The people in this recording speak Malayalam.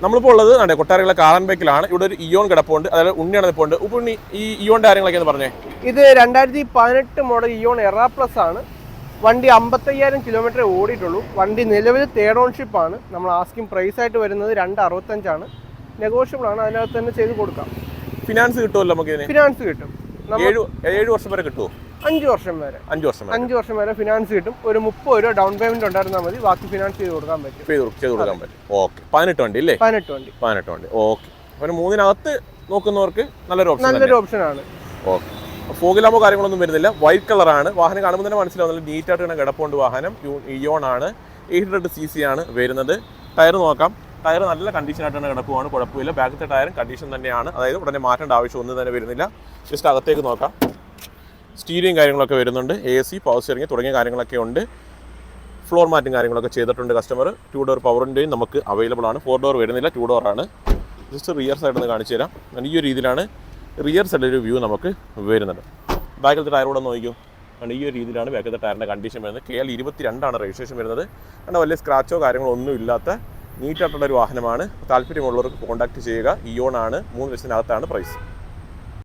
നമ്മളിപ്പോൾ ഉള്ളത് കൊട്ടാരങ്ങളെ കാറാൻ ബൈക്കിലാണ്. ഇവിടെ ഒരു ഇയോൺ കിടപ്പുണ്ട്, അതായത് ഉണ്ണിയാണ് ഇപ്പോൾ ഉണ്ട്. ഉണ്ണി, ഈ ഇയോണിന്റെ കാര്യങ്ങളൊക്കെ എന്ന് പറഞ്ഞേ. ഇത് 2018 മോഡൽ ഇയോൺ എറാ പ്ലസ് ആണ്. വണ്ടി 55,000 കിലോമീറ്റർ ഓടിയിട്ടുള്ളൂ. വണ്ടി നിലവിൽ തേർഡ് ഓൺഷിപ്പ് ആണ്. നമ്മൾ ആസ്കിംഗ് പ്രൈസ് ആയിട്ട് വരുന്നത് 265 നെഗോഷ്യബിൾ ആണ്. അതിനകത്ത് തന്നെ ചെയ്ത് കൊടുക്കാം. ഫിനാൻസ് കിട്ടുമല്ലോ നമുക്ക് ഇതിന്? ഫിനാൻസ് കിട്ടും. 7 വർഷം വരെ കിട്ടുമോ? 5 വർഷം വരെ. 5 വർഷം വരെ ഫിനാൻസ് കിട്ടും. ഒരു 30 രൂപ ഡൗൺ പേയ്മെന്റ് ഉണ്ടായിരുന്നാൽ മതി, ബാക്കി ഫിനാൻസ് ചെയ്ത് കൊടുക്കാൻ പറ്റും. ചെയ്ത് കൊടുക്കാൻ പറ്റും. ഓക്കെ. 18 വണ്ടി അല്ലേ? 18 വണ്ടി. ഓക്കെ. അപ്പോൾ 3-നകത്ത് നോക്കുന്നവർക്ക് നല്ലൊരു ഓപ്ഷൻ ആണ്. ഓക്കെ. ഫോഗിലാമോ കാര്യങ്ങളൊന്നും വരുന്നില്ല. വൈറ്റ് കളറാണ്. വാഹനം കാണുമ്പോൾ തന്നെ മനസ്സിലാവുന്നില്ല, നീറ്റായിട്ട് തന്നെ കിടപ്പുണ്ട് വാഹനം. ഇയോൺ ആണ്. 800 cc ആണ് വരുന്നത്. ടയർ നോക്കാം. ടയർ നല്ല കണ്ടീഷനായിട്ടാണ് കിടക്കുവാണ്, കുഴപ്പമില്ല. ബാക്കത്തെ ടയറും കണ്ടീഷൻ തന്നെയാണ്, അതായത് ഉടനെ മാറ്റേണ്ട ആവശ്യം ഒന്നും തന്നെ വരുന്നില്ല. ജസ്റ്റ് അകത്തേക്ക് നോക്കാം. സ്റ്റീരിയും കാര്യങ്ങളൊക്കെ വരുന്നുണ്ട്, AC, പവർ സ്റ്റിയറിംഗ് തുടങ്ങിയ കാര്യങ്ങളൊക്കെ ഉണ്ട്. ഫ്ലോർ മാറ്റും കാര്യങ്ങളൊക്കെ ചെയ്തിട്ടുണ്ട് കസ്റ്റമർ. 2 ഡോർ പവറിൻ്റെയും നമുക്ക് അവൈലബിൾ ആണ്. 4 ഡോർ വരുന്നില്ല, 2 ഡോറാണ്. ജസ്റ്റ് റിയർ സൈഡിൽ നിന്ന് കാണിച്ചു തരാം. ഈ ഒരു രീതിയിലാണ് റിയർ സൈഡിലൊരു വ്യൂ നമുക്ക് വരുന്നത്. ബാക്കിലത്തെ ടയർ കൂടെ നോക്കിക്കും. ഈ ഒരു രീതിയിലാണ് ബാക്കിലത്തെ ടയറിൻ്റെ കണ്ടീഷൻ വരുന്നത്. KL 22 രജിസ്ട്രേഷൻ വരുന്നത്. കാരണം വലിയ സ്ക്രാച്ചോ കാര്യങ്ങളോ ഒന്നും ഇല്ലാത്ത നീറ്റായിട്ടുള്ളൊരു വാഹനമാണ്. താല്പര്യമുള്ളവർക്ക് കോൺടാക്ട് ചെയ്യുക. ഇയോൺ ആണ്. 3 ലക്ഷത്തിനകത്താണ് പ്രൈസ്.